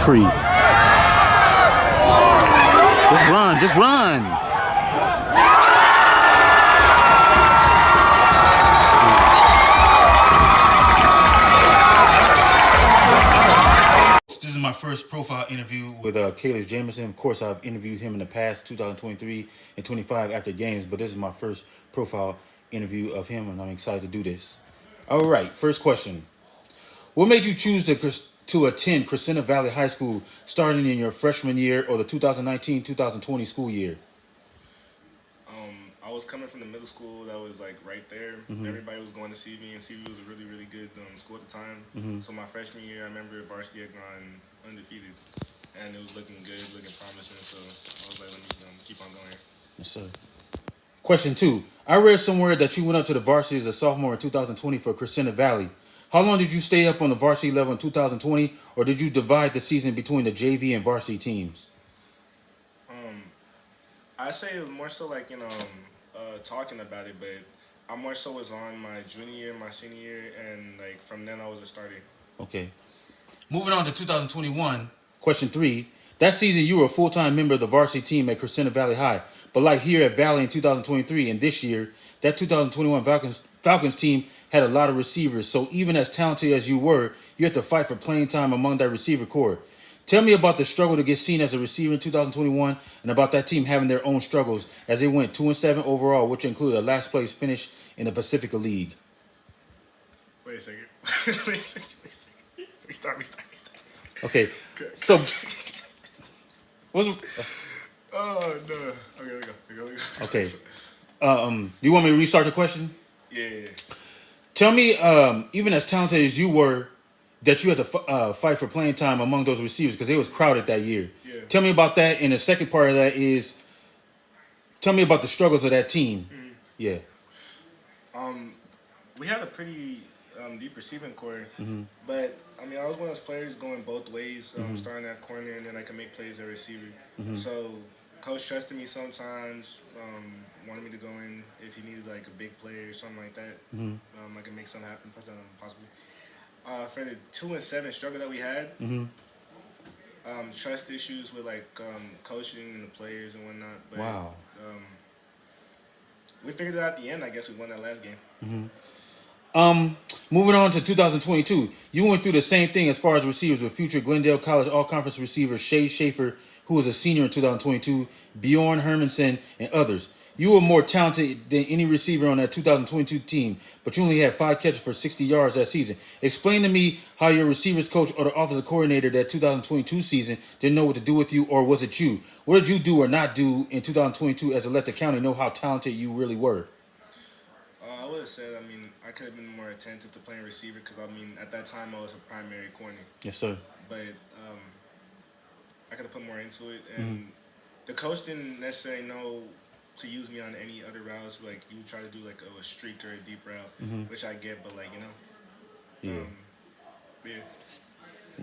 tree. Just run, just run. This is my first profile interview with CALIX JAMERSON. Of course, I've interviewed him in the past, 2023 and 25 after games, but this is my first profile interview of him, and I'm excited to do this. All right, first question. What made you choose to attend Crescenta Valley High School starting in your freshman year or the 2019-2020 school year? I was coming from the middle school that was like right there. Everybody was going to CV, and CV was a really, really good school at the time. So my freshman year, I remember varsity had gone undefeated, and it was looking good, looking promising. So I was like, let me keep on going. Yes, sir. Question 2. I read somewhere that you went up to the varsity as a sophomore in 2020 for Crescenta Valley. How long did you stay up on the varsity level in 2020, or did you divide the season between the JV and varsity teams? I say it was more so like, talking about it, but I more so was on my junior year, my senior year, and like from then I was a starter. Okay. Moving on to 2021, question 3. That season, you were a full-time member of the varsity team at Crescenta Valley High. But like here at Valley in 2023 and this year, that 2021 Falcons team had a lot of receivers. So even as talented as you were, you had to fight for playing time among that receiver core. Tell me about the struggle to get seen as a receiver in 2021 and about that team having their own struggles as they went 2-7 overall, which included a last place finish in the Pacifica League. Wait a second. Wait a second. Restart. Okay, so... Oh, no. Okay, we go. Okay. You want me to restart the question? Yeah. Tell me, even as talented as you were, that you had to fight for playing time among those receivers because it was crowded that year. Yeah. Tell me about that. And the second part of that is, tell me about the struggles of that team. Yeah. We had a pretty deep receiving core, but I mean, I was one of those players going both ways, starting at corner and then I could make plays at receiver. So coach trusted me sometimes, wanted me to go in if he needed like a big play or something like that. I could make something happen, possibly. For the 2-7 struggle that we had, trust issues with like coaching and the players and whatnot. But, Wow. We figured it out at the end. I guess we won that last game. Moving on to 2022, you went through the same thing as far as receivers with future Glendale College All-Conference receiver Shay Schaefer, who was a senior in 2022, Bjorn Hermanson, and others. You were more talented than any receiver on that 2022 team, but you only had 5 catches for 60 yards that season. Explain to me how your receivers coach or the offensive coordinator that 2022 season didn't know what to do with you, or was it you? What did you do or not do in 2022 as to let the county know how talented you really were? I would have said, I could have been more attentive to playing receiver because, at that time I was a primary corner. Yes, sir. But I could have put more into it. And the coach didn't necessarily know to use me on any other routes. Like, you would try to do, like, a streak or a deep route, which I get, but, like, Yeah. Yeah.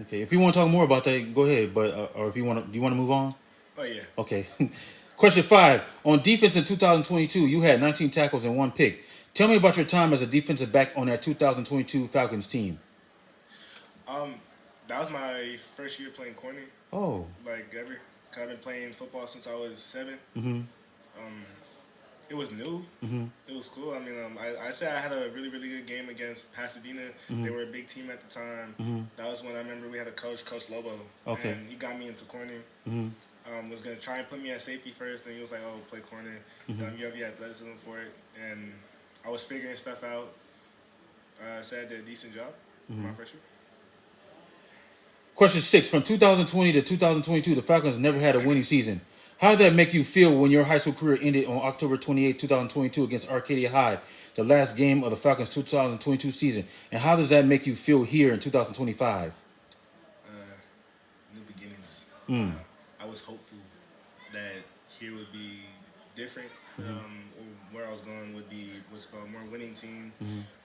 Okay, if you want to talk more about that, go ahead. But or if you want to, do you want to move on? Oh, yeah. Okay. Question 5. On defense in 2022, you had 19 tackles and 1 pick. Tell me about your time as a defensive back on that 2022 Falcons team. That was my first year playing corner. Oh. Like, ever. I've been playing football since I was 7. It was new. It was cool. I said I had a really, really good game against Pasadena. They were a big team at the time. That was when I remember we had a Coach Lobo. Okay. And he got me into corner. Was going to try and put me at safety first, and he was like, oh, play corner. You have the athleticism for it. And I was figuring stuff out. I said I did a decent job my first year. Question 6. From 2020 to 2022, the Falcons never had a winning season. How did that make you feel when your high school career ended on October 28, 2022 against Arcadia High, the last game of the Falcons' 2022 season? And how does that make you feel here in 2025? New beginnings. I was hopeful that here would be different. Where I was going would be what's called more winning team.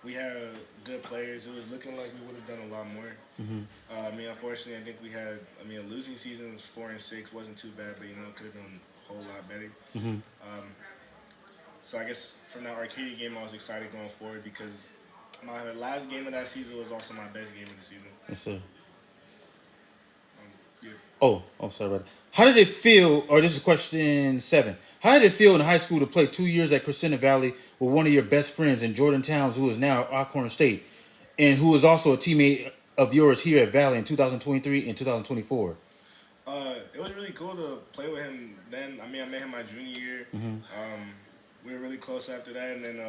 We had good players. It was looking like we would have done a lot more. Unfortunately, I think we had. A losing season was 4-6, wasn't too bad, but could have done a whole lot better. So I guess from that Arcadia game, I was excited going forward because my last game of that season was also my best game of the season. Yes, sir. Oh, sorry about that. How did it feel, or this is question 7. How did it feel in high school to play 2 years at Crescenta Valley with one of your best friends in Jordan Towns, who is now at Alcorn State, and who is also a teammate of yours here at Valley in 2023 and 2024? It was really cool to play with him then. I mean, I met him my junior year. We were really close after that, and then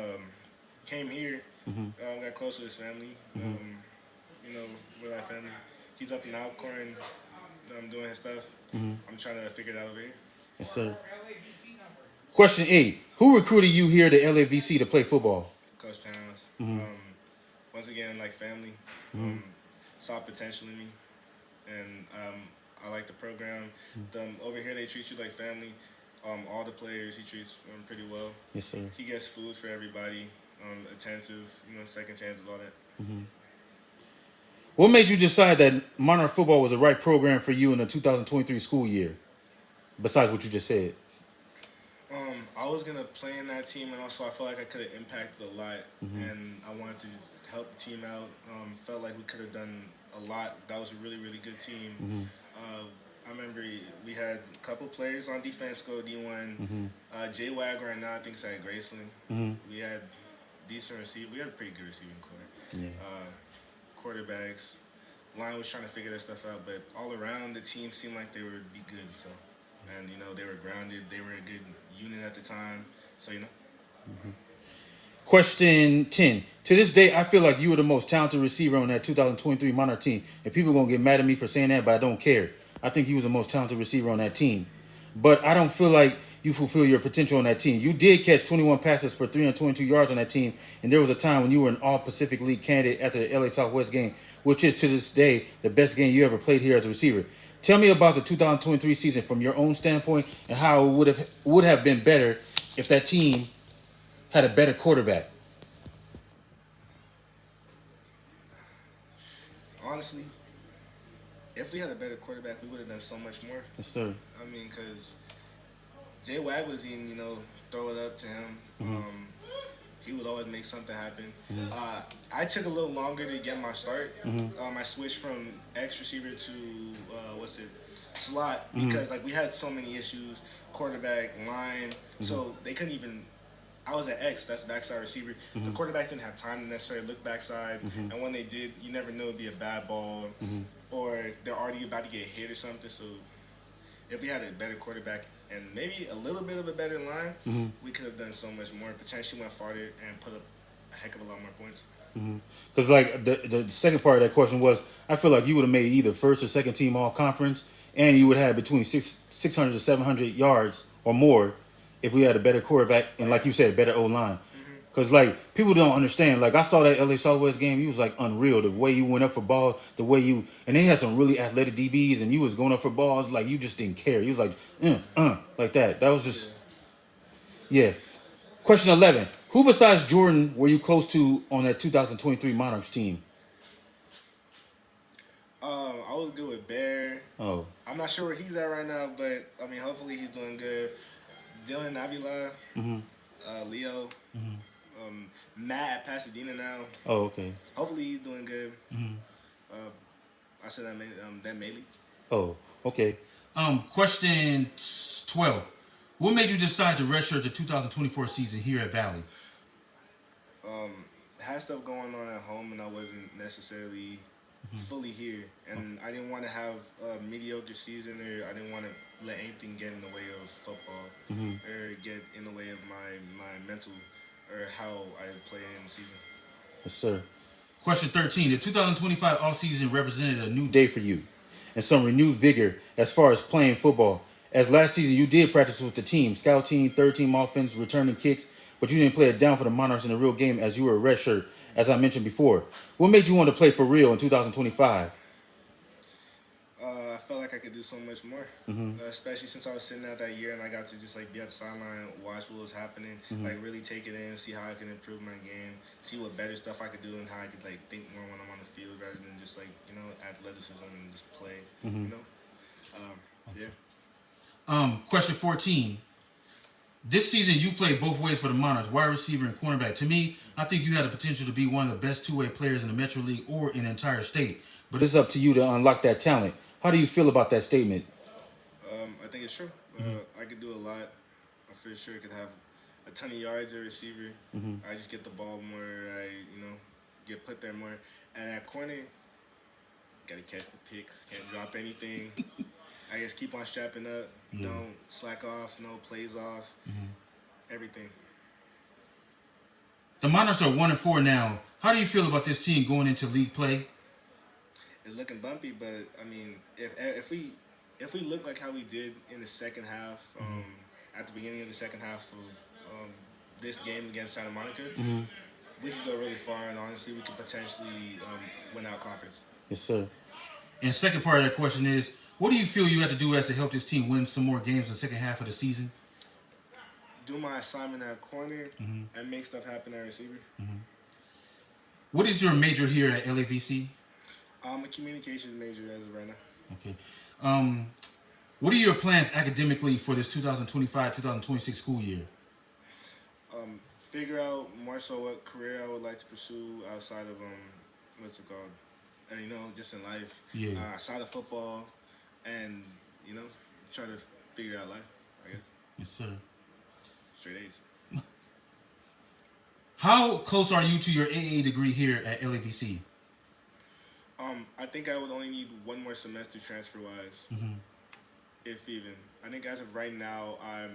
came here. Got close with his family. With our family. He's up in Alcorn, doing his stuff. I'm trying to figure it out over here. Yes, sir. Question 8. Who recruited you here to LAVC to play football? Coach Towns. Once again, like family. Saw potential in me, and I like the program. Over here, they treat you like family. All the players, he treats pretty well. Yes, sir. He gets food for everybody. Attentive, second chances, all that. What made you decide that Monarch football was the right program for you in the 2023 school year? Besides what you just said. I was gonna play in that team, and also I felt like I could have impacted a lot, and I wanted to help the team out. Felt like we could have done a lot. That was a really, really good team. I remember we had a couple players on defense go D1. Jay Wag right now, I think, is at Graceland. We had decent receivers. We had a pretty good receiving core. Yeah. Quarterbacks. Line was trying to figure that stuff out, but all around the team seemed like they would be good. So, and they were grounded. They were a good unit at the time. So Question 10. To this day, I feel like you were the most talented receiver on that 2023 Monarch team. And people are going to get mad at me for saying that, but I don't care. I think you was the most talented receiver on that team. But I don't feel like you fulfill your potential on that team. You did catch 21 passes for 322 yards on that team, and there was a time when you were an All-Pacific League candidate after the LA Southwest game, which is to this day the best game you ever played here as a receiver. Tell me about the 2023 season from your own standpoint and how it would have been better if that team had a better quarterback. honestly, if we had a better quarterback, we would have done so much more. Yes, sir. I mean, because Jay Wag was in, throw it up to him. He would always make something happen. I took a little longer to get my start. I switched from X receiver to slot, because we had so many issues, quarterback, line, so they couldn't even. I was at X, that's backside receiver. The quarterback didn't have time to necessarily look backside, and when they did, you never know it'd be a bad ball, or they're already about to get hit or something. So if we had a better quarterback and maybe a little bit of a better line, we could have done so much more, potentially went farther and put up a heck of a lot more points. Because the second part of that question was, I feel like you would have made either first or second team all conference, and you would have between 600 to 700 yards or more if we had a better quarterback and, like you said, better O-line. Because, people don't understand. I saw that LA Southwest game. You was, unreal. The way you went up for balls, the way you... And they had some really athletic DBs, and you was going up for balls you just didn't care. You was like that. That was just... Yeah. Question 11. Who besides Jordan were you close to on that 2023 Monarchs team? I was good with Bear. Oh. I'm not sure where he's at right now, but, hopefully he's doing good. Dylan Avila, Leo, Matt at Pasadena now. Oh, okay. Hopefully he's doing good. I said that Maley. Oh, okay. Question 12. What made you decide to redshirt the 2024 season here at Valley? Had stuff going on at home, and I wasn't necessarily fully here, and I didn't want to have a mediocre season, or I didn't want to let anything get in the way of football, or get in the way of my mental, or how I play in the season. Yes, sir. Question 13. The 2025 offseason represented a new day for you and some renewed vigor as far as playing football. As last season, you did practice with the team, scout team, third team offense, returning kicks, but you didn't play it down for the Monarchs in a real game as you were a redshirt, as I mentioned before. What made you want to play for real in 2025? I felt like I could do so much more, especially since I was sitting out that year and I got to just be at the sideline, watch what was happening, really take it in, see how I can improve my game, see what better stuff I could do, and how I could think more when I'm on the field rather than just athleticism and just play. Yeah. Question 14. This season, you played both ways for the Monarchs, wide receiver and cornerback. To me, I think you had the potential to be one of the best two-way players in the Metro League or in the entire state. But it's up to you to unlock that talent. How do you feel about that statement? I think it's true. I could do a lot. I for sure could have a ton of yards as a receiver. I just get the ball more. I get put there more. And at corner, gotta catch the picks. Can't drop anything. I guess keep on strapping up. Don't slack off. No plays off. Everything. The Monarchs are 1-4 now. How do you feel about this team going into league play? It's looking bumpy, but I mean, if we look like how we did in the second half, at the beginning of the second half of this game against Santa Monica, we could go really far, and honestly, we could potentially win our conference. Yes, sir. And second part of that question is, what do you feel you have to do as to help this team win some more games in the second half of the season? Do my assignment at corner and make stuff happen at receiver. What is your major here at LAVC? I'm a communications major as of right now. Okay. What are your plans academically for this 2025-2026 school year? Figure out more so what career I would like to pursue outside of what's it called? And just in life. Yeah. Outside of football, and try to figure out life. I guess. Yes, sir. Straight A's. How close are you to your AA degree here at LAVC? I think I would only need one more semester transfer-wise, if even. I think as of right now, I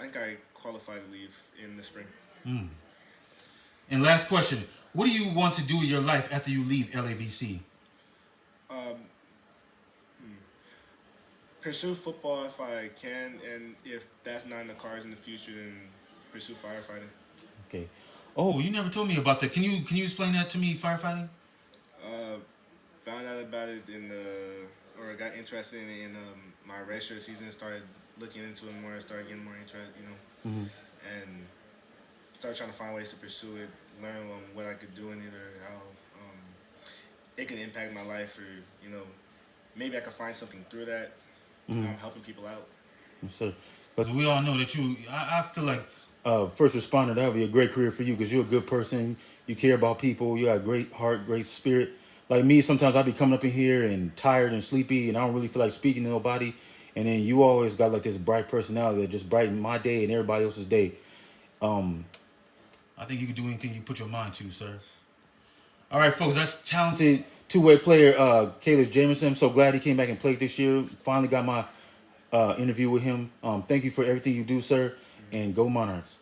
think I qualify to leave in the spring. And last question, what do you want to do with your life after you leave LAVC? Pursue football if I can, and if that's not in the cards in the future, then pursue firefighting. Okay. Oh, you never told me about that. Can you explain that to me, firefighting? Found out about it or got interested in my redshirt season. Started looking into it more. Started getting more interest, and started trying to find ways to pursue it. Learn what I could do in it, or how it can impact my life, or maybe I could find something through that. Helping people out. Yes, sir. Because we all know that I feel like first responder, that would be a great career for you because you're a good person. You care about people. You got a great heart, great spirit. Like me, sometimes I be coming up in here and tired and sleepy, and I don't really feel like speaking to nobody. And then you always got like this bright personality that just brighten my day and everybody else's day. I think you can do anything you put your mind to, sir. All right, folks, that's talented two-way player CALIX JAMERSON. I'm so glad he came back and played this year. Finally got my interview with him. Thank you for everything you do, sir, and go Monarchs.